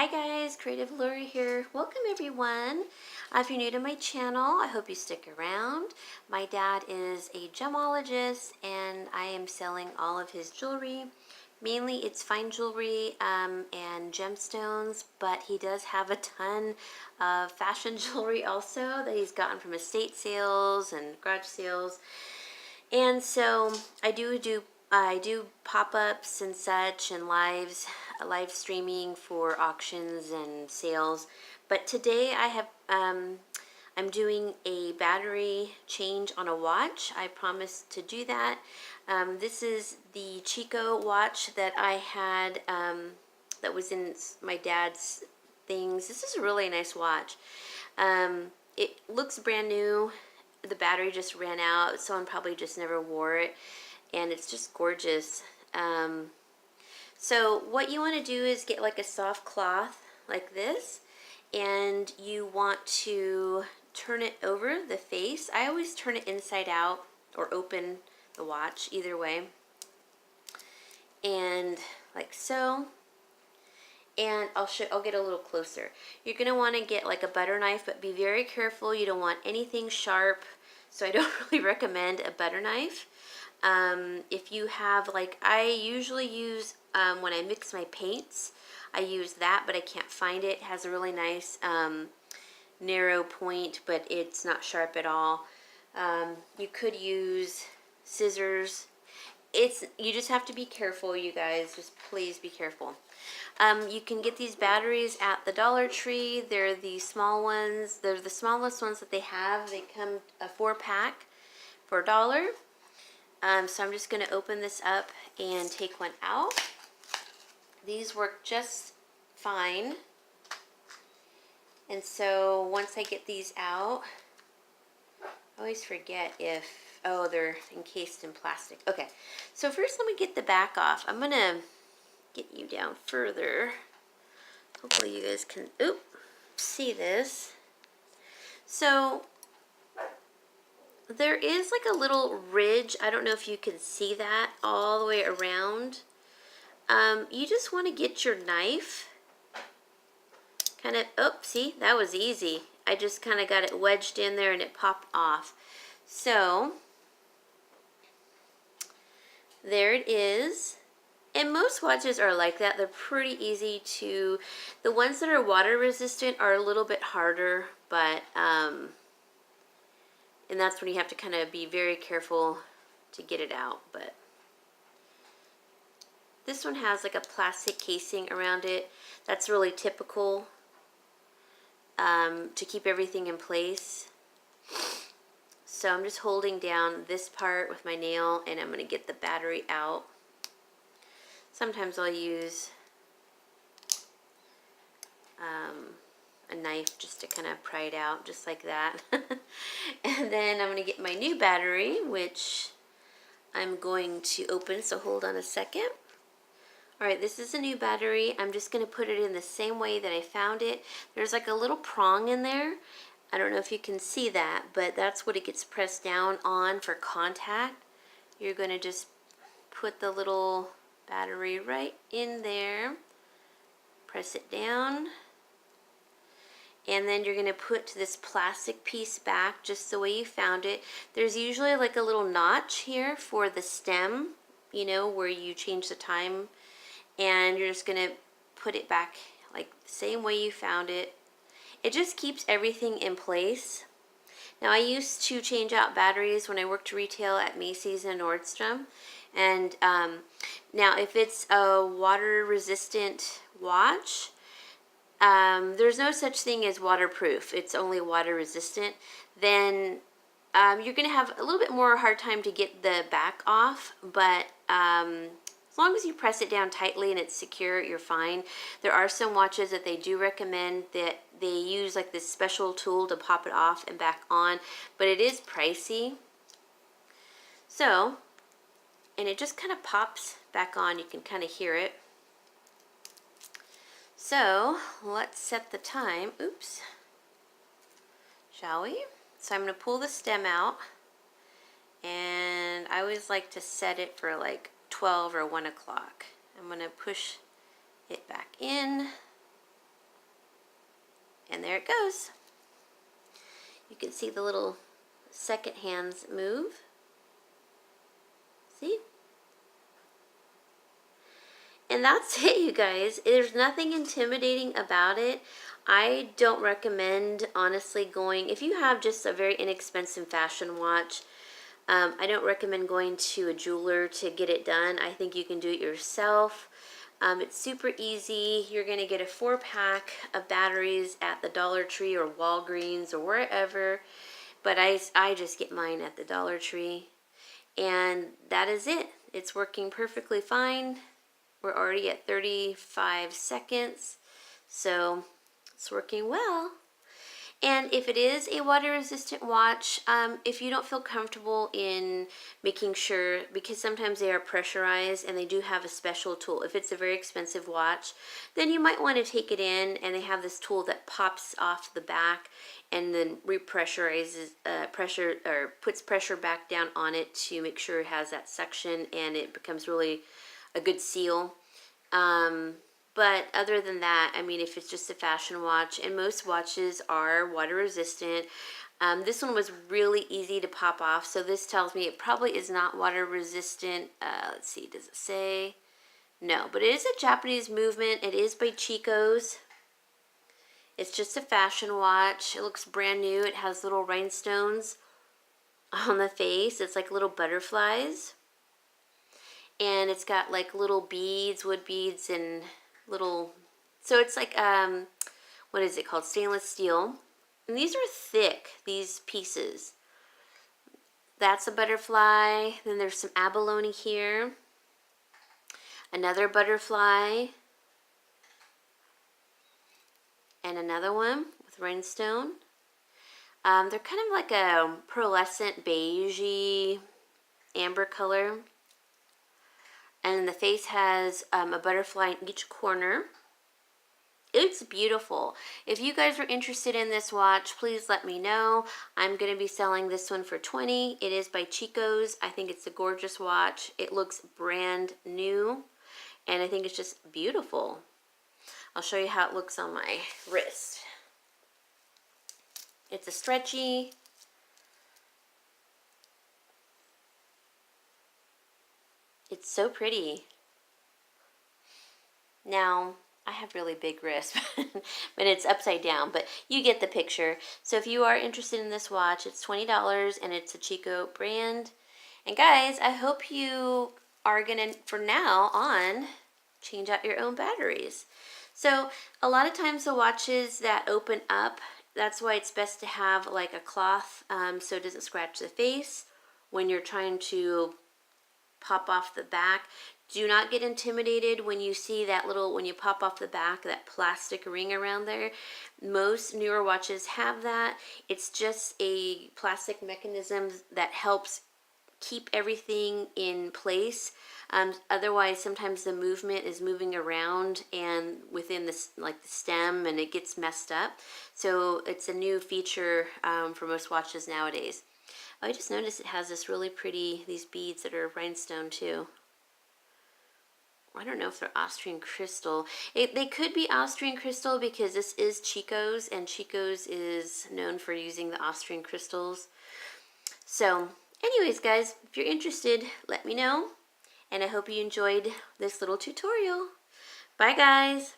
Hi guys, Creative Lauri here. Welcome everyone. If you're new to my channel, I hope you stick around. My dad is a gemologist and I am selling all of his jewelry. Mainly it's fine jewelry and gemstones, but he does have a ton of fashion jewelry also that he's gotten from estate sales and garage sales. And so I do pop-ups and such and live streaming for auctions and sales. But today I'm doing a battery change on a watch. I promised to do that. This is the Chico watch that I had that was in my dad's things. This is a really nice watch. It looks brand new. The battery just ran out. Someone probably just never wore it, and it's just gorgeous. So what you want to do is get like a soft cloth like this, and you want to turn it over the face. I always turn it inside out or open the watch, either way, and like so. And I'll get a little closer. You're gonna want to get like a butter knife, but be very careful. You don't want anything sharp, so I don't really recommend a butter knife. If you have, like, I usually use when I mix my paints, I use that, but I can't find it. It has a really nice narrow point, but it's not sharp at all. You could use scissors. You just have to be careful, you guys. Just please be careful. You can get these batteries at the Dollar Tree. They're the small ones. They're the smallest ones that they have. They come a 4-pack for $1. So I'm just going to open this up and take one out. These work just fine. And so once I get these out, I always forget oh, they're encased in plastic. Okay, so first let me get the back off. I'm going to get you down further. Hopefully you guys can see this. So there is like a little ridge. I don't know if you can see that all the way around. You just want to get your knife kind of, see, that was easy. I just kind of got it wedged in there and it popped off. So there it is. And most watches are like that. They're pretty easy to, the ones that are water resistant are a little bit harder, but, and that's when you have to kind of be very careful to get it out. But this one has like a plastic casing around it. That's really typical to keep everything in place. So I'm just holding down this part with my nail, and I'm going to get the battery out. Sometimes I'll use a knife just to kind of pry it out, just like that. And then I'm going to get my new battery, which I'm going to open, so hold on a second. Alright, this is a new battery. I'm just going to put it in the same way that I found it. There's like a little prong in there. I don't know if you can see that, but that's what it gets pressed down on for contact. You're going to just put the little battery right in there, press it down, and then you're going to put this plastic piece back just the way you found it. There's usually like a little notch here for the stem, you know, where you change the time, and you're just going to put it back like the same way you found it. It just keeps everything in place. Now, I used to change out batteries when I worked retail at Macy's and Nordstrom. And now if it's a water resistant watch, there's no such thing as waterproof. It's only water resistant. Then you're going to have a little bit more hard time to get the back off, but as long as you press it down tightly and it's secure, you're fine. There are some watches that they do recommend that they use like this special tool to pop it off and back on, but it is pricey. So, and it just kind of pops back on. You can kind of hear it. So let's set the time. Oops. Shall we? So I'm going to pull the stem out, and I always like to set it for like 12 or 1 o'clock. I'm going to push it back in, there it goes. You can see the little second hands move. See? And that's it, you guys. There's nothing intimidating about it. I don't recommend, honestly, going, if you have just a very inexpensive fashion watch, I don't recommend going to a jeweler to get it done. I think you can do it yourself. It's super easy. You're going to get a 4-pack of batteries at the Dollar Tree or Walgreens or wherever. But I just get mine at the Dollar Tree. And that is it. It's working perfectly fine. We're already at 35 seconds. So it's working well. And if it is a water resistant watch, if you don't feel comfortable in making sure, because sometimes they are pressurized and they do have a special tool. If it's a very expensive watch, then you might want to take it in, and they have this tool that pops off the back and then repressurizes pressure, or puts pressure back down on it to make sure it has that suction and it becomes really a good seal. But other than that, I mean, if it's just a fashion watch, and most watches are water resistant, this one was really easy to pop off. So this tells me it probably is not water resistant. Let's see, does it say? No, but it is a Japanese movement. It is by Chico's. It's just a fashion watch. It looks brand new. It has little rhinestones on the face. It's like little butterflies. And it's got like little beads, wood beads, and little, so it's like, what is it called? Stainless steel. And these are thick, these pieces. That's a butterfly. Then there's some abalone here. Another butterfly. And another one with rhinestone. They're kind of like a pearlescent beigey amber color. And the face has a butterfly in each corner. It's beautiful. If you guys are interested in this watch, please let me know. I'm going to be selling this one for $20. It is by Chico's. I think it's a gorgeous watch. It looks brand new, and I think it's just beautiful. I'll show you how it looks on my wrist. It's a stretchy. It's so pretty. Now, I have really big wrists, but it's upside down, but you get the picture. So if you are interested in this watch, it's $20, and it's a Chico brand. And guys, I hope you are gonna, for now on, change out your own batteries. So a lot of times the watches that open up, that's why it's best to have like a cloth so it doesn't scratch the face when you're trying to pop off the back. Do not get intimidated when you see that little, when you pop off the back, that plastic ring around there. Most newer watches have that. It's just a plastic mechanism that helps keep everything in place. Otherwise, sometimes the movement is moving around and within this, like the stem, and it gets messed up. So it's a new feature for most watches nowadays. Oh, I just noticed it has this really pretty, these beads that are rhinestone too. I don't know if they're Austrian crystal. They could be Austrian crystal because this is Chico's, and Chico's is known for using the Austrian crystals. So, anyways, guys, if you're interested, let me know. And I hope you enjoyed this little tutorial. Bye, guys.